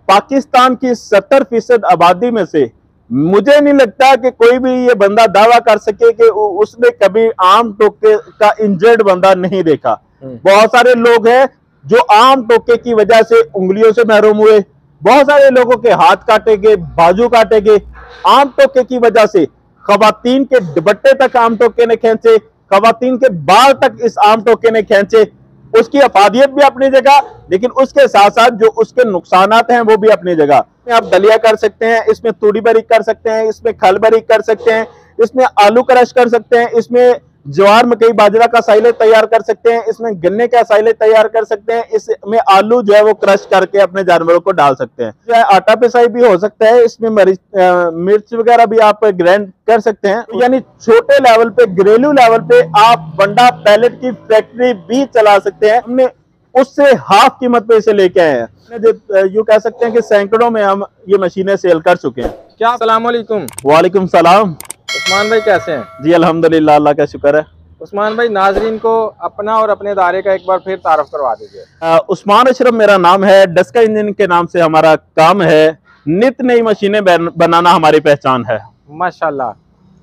पाकिस्तान की 70% आबादी में से मुझे नहीं लगता कि कोई भी ये बंदा दावा कर सके कि उसने कभी आम टोके का इंजर्ड बंदा नहीं देखा। बहुत सारे लोग हैं जो आम टोके की वजह से उंगलियों से महरूम हुए, बहुत सारे लोगों के हाथ काटे गए, बाजू काटे गए आम टोके की वजह से। खवातीन के दुपट्टे तक आम टोके ने खींचे, खवातीन के बाल तक इस आम टोके ने खींचे। उसकी अफादियत भी अपनी जगह, लेकिन उसके साथ साथ जो उसके नुकसानात हैं वो भी अपनी जगह। आप दलिया कर सकते हैं, इसमें तूड़ी बारीक कर सकते हैं, इसमें खल बारीक कर सकते हैं, इसमें आलू क्रश कर सकते हैं, इसमें ज्वार मकई बाजरा का साइलेज तैयार कर सकते हैं, इसमें गन्ने का साइलेज तैयार कर सकते हैं, इसमें आलू जो है वो क्रश करके अपने जानवरों को डाल सकते हैं। जो है आटा पिसाई भी हो सकता है, इसमें मिर्च वगैरह भी आप ग्राइंड कर सकते हैं। यानी छोटे लेवल पे, घरेलू लेवल पे आप बंडा पैलेट की फैक्ट्री भी चला सकते हैं। हमने उससे हाफ कीमत पे इसे लेके आए हैं। जो यूं कह सकते हैं कि सैकड़ों में हम ये मशीनें सेल कर चुके हैं। क्या अस्सलाम वालेकुम। वालेकुम सलाम। उस्मान भाई कैसे हैं? जी अल्हम्दुलिल्लाह, अल्लाह का शुक्र है। उस्मान भाई, नाजरीन को अपना और अपने इदारे का एक बार फिर तारफ करवा दीजिए। उस्मान अशरफ मेरा नाम है, डस्का इंजन के नाम से हमारा काम है। नित नई मशीनें बनाना हमारी पहचान है। माशाल्लाह।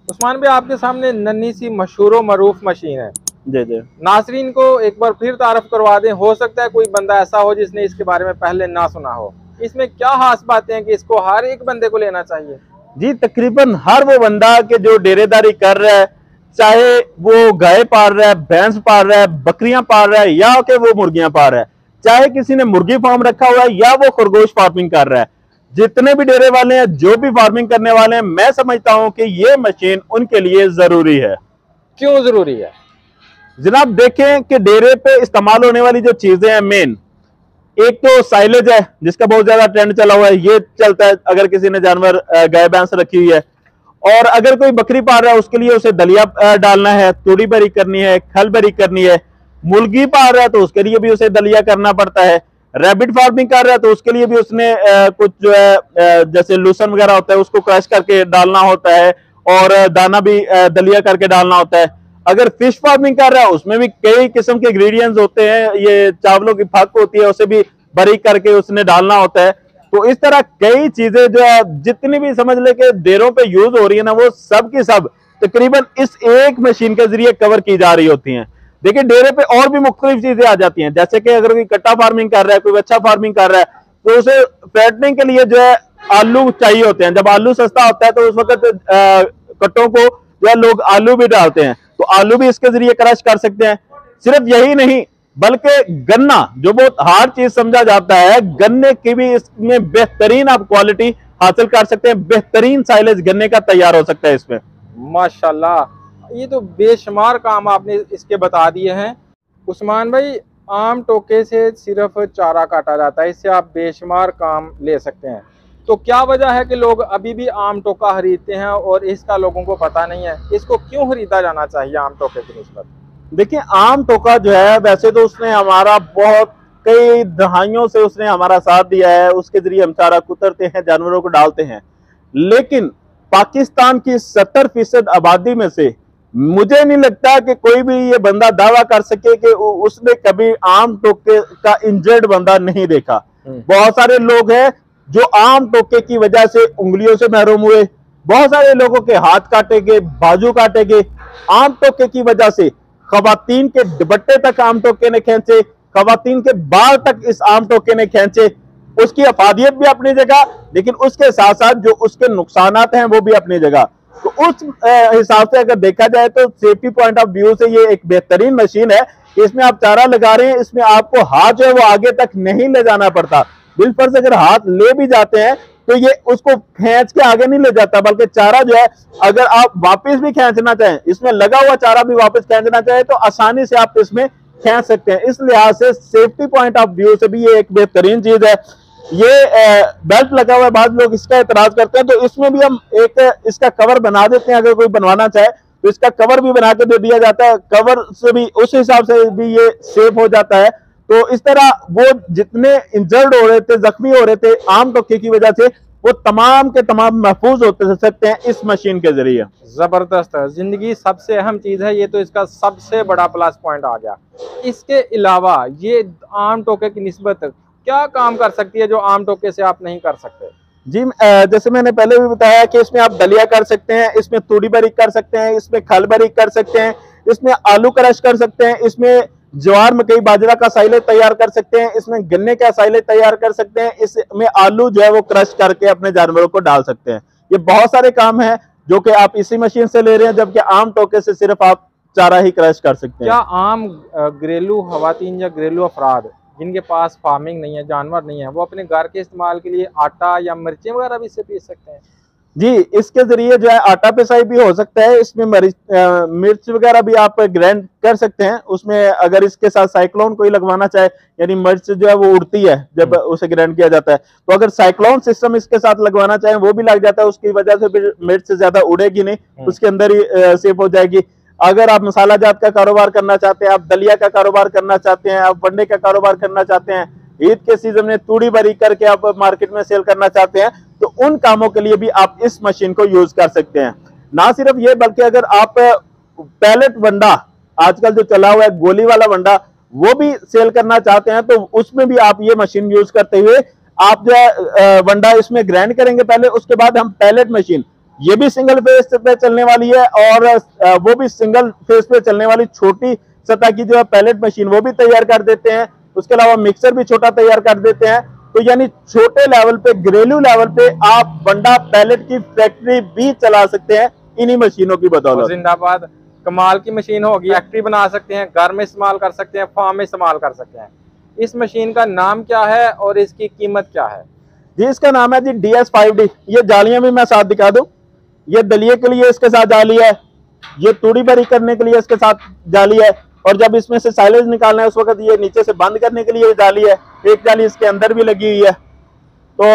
उस्मान भाई, आपके सामने नन्ही सी मशहूर व मरूफ मशीन है। जी जी, नाजरीन को एक बार फिर तारफ करवा दें। हो सकता है कोई बंदा ऐसा हो जिसने इसके बारे में पहले ना सुना हो। इसमें क्या खास बातें हैं कि इसको हर एक बंदे को लेना चाहिए? जी तकरीबन हर वो बंदा के जो डेरेदारी कर रहा है, चाहे वो गाय पाल रहा है, भैंस पाल रहा है, बकरियां पाल रहा है, या कि वो मुर्गियां पाल रहा है, चाहे किसी ने मुर्गी फार्म रखा हुआ है या वो खरगोश फार्मिंग कर रहा है, जितने भी डेरे वाले हैं, जो भी फार्मिंग करने वाले हैं, मैं समझता हूं कि ये मशीन उनके लिए जरूरी है। क्यों जरूरी है? जनाब देखें कि डेरे पे इस्तेमाल होने वाली जो चीजें हैं, मेन एक तो साइलेज है जिसका बहुत ज्यादा ट्रेंड चला हुआ है। ये चलता है अगर किसी ने जानवर गाय भैंस रखी हुई है, और अगर कोई बकरी पाल रहा है उसके लिए उसे दलिया डालना है, तूड़ी बारीक करनी है, खल बारीक करनी है। मुर्गी पाल रहा है तो उसके लिए भी उसे दलिया करना पड़ता है। रैबिट फार्मिंग कर रहा है तो उसके लिए भी उसने कुछ जो है जैसे लूसन वगैरह होता है उसको क्रश करके डालना होता है, और दाना भी दलिया करके डालना होता है। अगर फिश फार्मिंग कर रहा है उसमें भी कई किस्म के इंग्रेडिएंट्स होते हैं, ये चावलों की फक होती है उसे भी बारीक करके उसने डालना होता है। तो इस तरह कई चीजें जो है जितनी भी समझ ले के डेरों पे यूज हो रही है ना, वो सब की सब तकरीबन इस एक मशीन के जरिए कवर की जा रही होती हैं। देखिए डेरे पे और भी मुख्तलिफ चीजें आ जाती हैं, जैसे कि अगर कोई कट्टा फार्मिंग कर रहा है, कोई बच्चा फार्मिंग कर रहा है, तो उसे फैटनिंग के लिए जो है आलू चाहिए होते हैं। जब आलू सस्ता होता है तो उस वक्त कट्टों को जो है लोग आलू भी डालते हैं, तो आलू भी इसके जरिए क्रश कर सकते हैं। सिर्फ यही नहीं बल्कि गन्ना जो बहुत हार्ड चीज समझा जाता है, गन्ने की भी इसमें बेहतरीन आप क्वालिटी हासिल कर सकते हैं। बेहतरीन साइलेज गन्ने का तैयार हो सकता है इसमें। माशाल्लाह, ये तो बेशुमार काम आपने इसके बता दिए हैं। उस्मान भाई, आम टोके से सिर्फ चारा काटा जाता है, इससे आप बेशुमार काम ले सकते हैं। तो क्या वजह है कि लोग अभी भी आम टोका खरीदते हैं और इसका लोगों को पता नहीं है? इसको क्यों खरीदा जाना चाहिए आम टोके की निस्बत? देखिए आम टोका जो है वैसे तो उसने हमारा बहुत कई दहाइयों से उसने हमारा साथ दिया है, उसके जरिए हम चारा कुतरते हैं, जानवरों को डालते हैं। लेकिन पाकिस्तान की 70% आबादी में से मुझे नहीं लगता कि कोई भी ये बंदा दावा कर सके कि उसने कभी आम टोके का इंजर्ड बंदा नहीं देखा। बहुत सारे लोग हैं जो आम टोके की वजह से उंगलियों से महरूम हुए, बहुत सारे लोगों के हाथ काटे गए, बाजू काटे गए आम टोके की वजह से। खवातीन के दुपट्टे तक आम टोके ने खींचे, खवातीन के बाल तक इस आम टोके ने खींचे। उसकी अफादियत भी अपनी जगह, लेकिन उसके साथ साथ जो उसके नुकसानात हैं वो भी अपनी जगह। तो उस हिसाब से अगर देखा जाए तो सेफ्टी पॉइंट ऑफ व्यू से ये एक बेहतरीन मशीन है। इसमें आप चारा लगा रहे हैं, इसमें आपको हाथ जो है वो आगे तक नहीं ले जाना पड़ता। बिलफर्ज अगर हाथ ले भी जाते हैं तो ये उसको खींच के आगे नहीं ले जाता, बल्कि चारा जो है अगर आप वापस भी खींचना चाहें, इसमें लगा हुआ चारा भी वापस खींचना चाहे तो आसानी से आप इसमें खींच सकते हैं। इस लिहाज से सेफ्टी पॉइंट ऑफ व्यू से भी ये एक बेहतरीन चीज है। ये बेल्ट लगा हुआ है, बाद लोग इसका एतराज करते हैं, तो इसमें भी हम एक इसका कवर बना देते हैं। अगर कोई बनवाना चाहे तो इसका कवर भी बना के दे दिया जाता है, कवर से भी उस हिसाब से भी ये सेफ हो जाता है। तो इस तरह वो जितने इंजर्ड हो रहे थे, जख्मी हो रहे थे आम टोके की वजह से, वो तमाम के तमाम महफूज होते सकते हैं इस मशीन के जरिए। जबरदस्त है। जिंदगी सबसे अहम चीज है, ये तो इसका सबसे बड़ा प्लस पॉइंट आ गया। इसके अलावा ये आम टोके की निस्बत क्या काम कर सकती है जो आम टोके से आप नहीं कर सकते? जी, जैसे मैंने पहले भी बताया कि इसमें आप दलिया कर सकते हैं, इसमें तूड़ी बारीक कर सकते हैं, इसमें खल बारीक कर सकते हैं, इसमें आलू क्रश कर सकते हैं, इसमें ज्वार मकई बाजरा का साइलेज तैयार कर सकते हैं, इसमें गन्ने का साइलेज तैयार कर सकते हैं, इसमें आलू जो है वो क्रश करके अपने जानवरों को डाल सकते हैं। ये बहुत सारे काम हैं जो कि आप इसी मशीन से ले रहे हैं, जबकि आम टोके से सिर्फ आप चारा ही क्रश कर सकते हैं। क्या आम घरेलू खवातीन या घरेलू अफराद जिनके पास फार्मिंग नहीं है, जानवर नहीं है, वो अपने घर के इस्तेमाल के लिए आटा या मिर्चें वगैरह भी इससे पीस सकते हैं? जी, इसके जरिए जो है आटा पिसाई भी हो सकता है, इसमें मिर्च वगैरह भी आप ग्राइंड कर सकते हैं। उसमें अगर इसके साथ साइक्लोन कोई लगवाना चाहे, यानी मिर्च जो है वो उड़ती है जब उसे ग्राइंड किया जाता है, तो अगर साइक्लोन सिस्टम इसके साथ लगवाना चाहे वो भी लग जाता है, उसकी वजह से फिर मिर्च ज्यादा उड़ेगी नहीं, उसके अंदर ही सेफ हो जाएगी। अगर आप मसाला जात का कारोबार करना चाहते हैं, आप दलिया का कारोबार करना चाहते हैं, आप वनडे का कारोबार करना चाहते हैं, ईद के सीजन में तूड़ी बारीक करके आप मार्केट में सेल करना चाहते हैं, तो उन कामों के लिए भी आप इस मशीन को यूज कर सकते हैं। ना सिर्फ ये, बल्कि अगर आप पैलेट वंडा, आजकल जो चला हुआ है गोली वाला वंडा, वो भी सेल करना चाहते हैं, तो उसमें भी आप ये मशीन यूज करते हुए आप जो है वंडा इसमें ग्राइंड करेंगे पहले, उसके बाद हम पैलेट मशीन, ये भी सिंगल फेस पे चलने वाली है और वो भी सिंगल फेस पे चलने वाली छोटी सतह की जो है पैलेट मशीन वो भी तैयार कर देते हैं। उसके अलावा मिक्सर भी छोटा तैयार कर देते हैं। तो यानी छोटे लेवल पे, घरेलू लेवल पे आप वंडा पैलेट की फैक्ट्री भी चला सकते हैं इन्हीं मशीनों की बदौलत। जिंदाबाद, कमाल की मशीन होगी। फैक्ट्री बना सकते हैं, घर में इस्तेमाल कर सकते हैं, फार्म में इस्तेमाल कर सकते हैं। इस मशीन का नाम क्या है और इसकी कीमत क्या है? जी, इसका नाम है जी DS5D। ये जालियां भी मैं साथ दिखा दूं, ये दलिये के लिए इसके साथ जाली है, ये तूड़ी भरी करने के लिए इसके साथ जाली है, और जब इसमें से साइलेज निकालना है उस वक्त ये नीचे से बंद करने के लिए जाली है, एक जाली इसके अंदर भी लगी हुई है। तो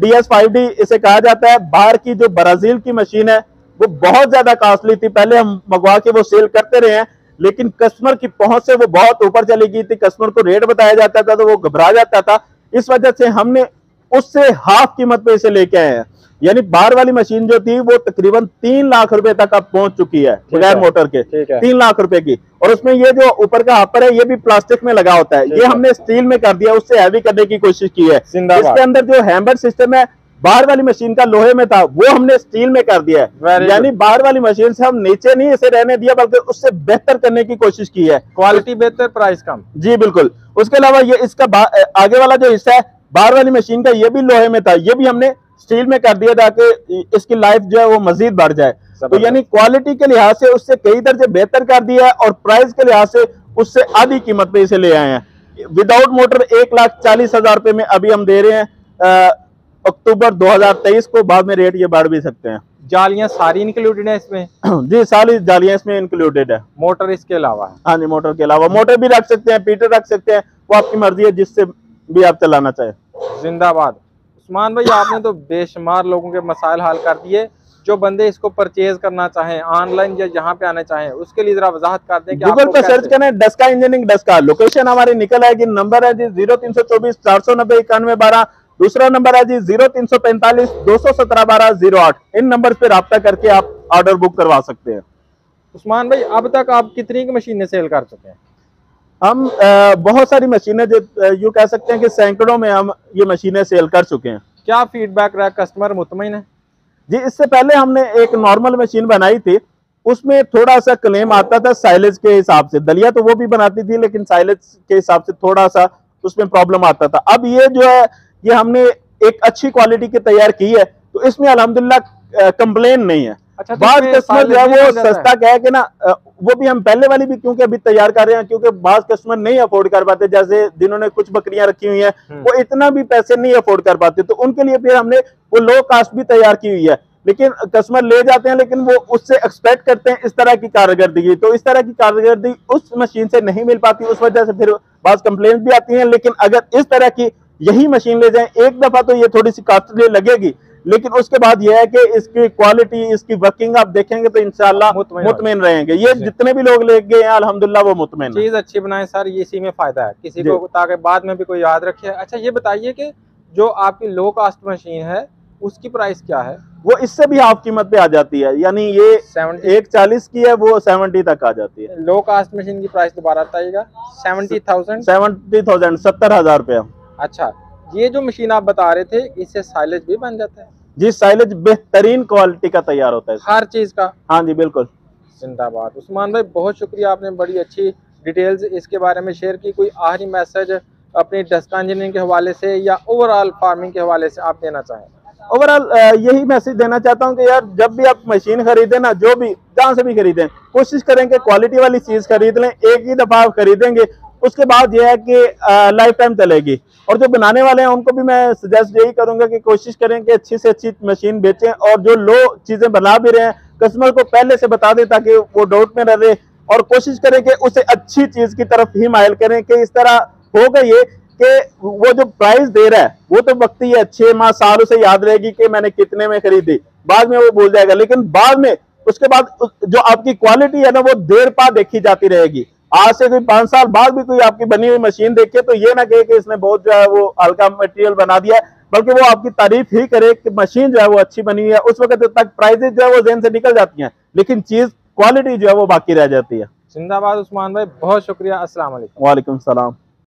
DS5D इसे कहा जाता है। बाहर की जो ब्राजील की मशीन है वो बहुत ज्यादा कॉस्टली थी, पहले हम मंगवा के वो सेल करते रहे हैं, लेकिन कस्टमर की पहुंच से वो बहुत ऊपर चली गई थी। कस्टमर को रेट बताया जाता था तो वो घबरा जाता था, इस वजह से हमने उससे हाफ कीमत पे इसे लेके आए हैं। यानी बाहर वाली मशीन जो थी वो तकरीबन 3 लाख रुपए तक अब पहुंच चुकी है बगैर मोटर के, 3 लाख रुपए की। और उसमें ये जो ऊपर का हापर है ये भी प्लास्टिक में लगा होता है, ये हमने स्टील में कर दिया, उससे हैवी करने की कोशिश की है। इसके अंदर जो हैमर सिस्टम है बाहर वाली मशीन का लोहे में था, वो हमने स्टील में कर दिया है। यानी बाहर वाली मशीन से हम नीचे नहीं इसे रहने दिया, बल्कि उससे बेहतर करने की कोशिश की है। क्वालिटी बेहतर, प्राइस कम। जी बिल्कुल। उसके अलावा ये इसका आगे वाला जो हिस्सा है बाहर वाली मशीन का, ये भी लोहे में था, ये भी हमने स्टील में कर दिया ताकि इसकी लाइफ जो है वो मजीद बढ़ जाए। तो यानी क्वालिटी के लिहाज से उससे कई दर्जे बेहतर कर दिया है, और प्राइस के लिहाज से उससे आधी कीमत पे इसे ले आए हैं। विदाउट मोटर 1,40,000 रुपए में अभी हम दे रहे हैं अक्टूबर 2023 को, बाद में रेट ये बढ़ भी सकते हैं। जालियां सारी इंक्लूडेड है इसमें? जी, सारी जालियां इसमें इंक्लूडेड है। मोटर इसके अलावा है? हाँ जी, मोटर के अलावा मोटर भी रख सकते हैं, पीटर रख सकते हैं, वो आपकी मर्जी है जिससे भी आप चलाना चाहे। जिंदाबाद। उस्मान भाई, आपने तो बेशुमार लोगों के मसाइल हल कर दिए। जो बंदे इसको परचेज करना चाहें ऑनलाइन या जहाँ पे आना चाहें, उसके लिए जरा वजाहत कर दें कि गूगल पे सर्च करें डस्का इंजीनियरिंग डस्का, लोकेशन हमारी निकल आएगी। नंबर है जी 0324 490 9112, दूसरा नंबर है जी 0345 217 1208। इन नंबर पे राब्ता करके आप ऑर्डर बुक करवा सकते हैं। उस्मान भाई, अब तक आप कितनी की मशीनें सेल कर चुके हैं? हम बहुत सारी मशीनें, जो यूँ कह सकते हैं कि सैकड़ों में हम ये मशीनें सेल कर चुके हैं। क्या फीडबैक रहा? कस्टमर मुतमईन है? जी, इससे पहले हमने एक नॉर्मल मशीन बनाई थी, उसमें थोड़ा सा क्लेम आता था साइलेज के हिसाब से। दलिया तो वो भी बनाती थी, लेकिन साइलेज के हिसाब से थोड़ा सा उसमें प्रॉब्लम आता था। अब ये जो है ये हमने एक अच्छी क्वालिटी की तैयार की है, तो इसमें अल्हम्दुलिल्लाह कंप्लेन नहीं है। अच्छा, बात कस्टमर जो है वो सस्ता कह के ना, वो भी हम पहले वाली भी क्योंकि अभी तैयार कर रहे हैं, क्योंकि बाज कस्टमर नहीं अफोर्ड कर पाते, जैसे जिन्होंने कुछ बकरियां रखी हुई हैं वो इतना भी पैसे नहीं अफोर्ड कर पाते, तो उनके लिए फिर हमने वो लो कास्ट भी तैयार की हुई है। लेकिन कस्टमर ले जाते हैं, लेकिन वो उससे एक्सपेक्ट करते हैं इस तरह की कारकर्दगी, तो इस तरह की कारकर्दगी उस मशीन से नहीं मिल पाती, उस वजह से फिर बाज कंप्लेंट भी आती हैं। लेकिन अगर इस तरह की यही मशीन ले जाएं, एक दफा तो ये थोड़ी सी कॉस्टली लगेगी, लेकिन उसके बाद यह है कि इसकी क्वालिटी, इसकी वर्किंग आप देखेंगे तो इंशाल्लाह मुतमईन रहेंगे। ये जितने भी लोग ले गए हैं अल्हम्दुलिल्लाह वो मुतमईन चीज अच्छी बनाए सर, इसी में फायदा है किसी को, ताकि बाद में भी कोई याद रखे। अच्छा, ये बताइए कि जो आपकी लो कास्ट मशीन है उसकी प्राइस क्या है? वो इससे भी हाफ कीमत पे आ जाती है, यानी ये 70। 140 की है, वो 70 तक आ जाती है। लो कास्ट मशीन की प्राइस दोबारा बताइएगा। 70,000। 70,000, 70,000 रुपया। अच्छा, ये जो मशीन आप बता रहे थे, इससे साइलेज भी बन जाता है? जी, साइलेज बेहतरीन क्वालिटी का तैयार होता है हर चीज का? हाँ जी बिल्कुल। जिंदाबाद। उस्मान भाई बहुत शुक्रिया, आपने बड़ी अच्छी डिटेल्स इसके बारे में शेयर की। कोई आखिरी मैसेज अपनी डस्का इंजीनियरिंग के हवाले से या ओवरऑल फार्मिंग के हवाले से आप देना चाहें? ओवरऑल यही मैसेज देना चाहता हूँ कि यार जब भी आप मशीन खरीदें ना, जो भी जहाँ से भी खरीदें, कोशिश करें कि क्वालिटी वाली चीज खरीद लें। एक ही दफा आप खरीदेंगे, उसके बाद यह है कि लाइफ टाइम चलेगी। और जो बनाने वाले हैं उनको भी मैं सजेस्ट यही करूंगा कि कोशिश करें कि अच्छी से अच्छी मशीन बेचें, और जो लो चीजें बना भी रहे हैं कस्टमर को पहले से बता दें ताकि वो डाउट में रहे, और कोशिश करें कि उसे अच्छी चीज की तरफ ही माइल करें। कि इस तरह होगा ये कि वो जो प्राइस दे रहा है वो तो वक्ती है, 6 माह साल उसे याद रहेगी कि मैंने कितने में खरीदी, बाद में वो भूल जाएगा। लेकिन बाद में उसके बाद जो आपकी क्वालिटी है ना, वो देर पा देखी जाती रहेगी। आज से कोई 5 साल बाद भी कोई आपकी बनी हुई मशीन देखे तो ये ना कहे कि इसने बहुत जो है वो हल्का मटेरियल बना दिया है, बल्कि वो आपकी तारीफ ही करे कि मशीन जो है वो अच्छी बनी हुई है। उस वक्त तक प्राइसेज जो है वो जेन से निकल जाती हैं, लेकिन चीज क्वालिटी जो है वो बाकी रह जाती है। जिंदाबाद उस्मान भाई, बहुत शुक्रिया। अस्सलाम वालेकुम। वालेकुम सलाम।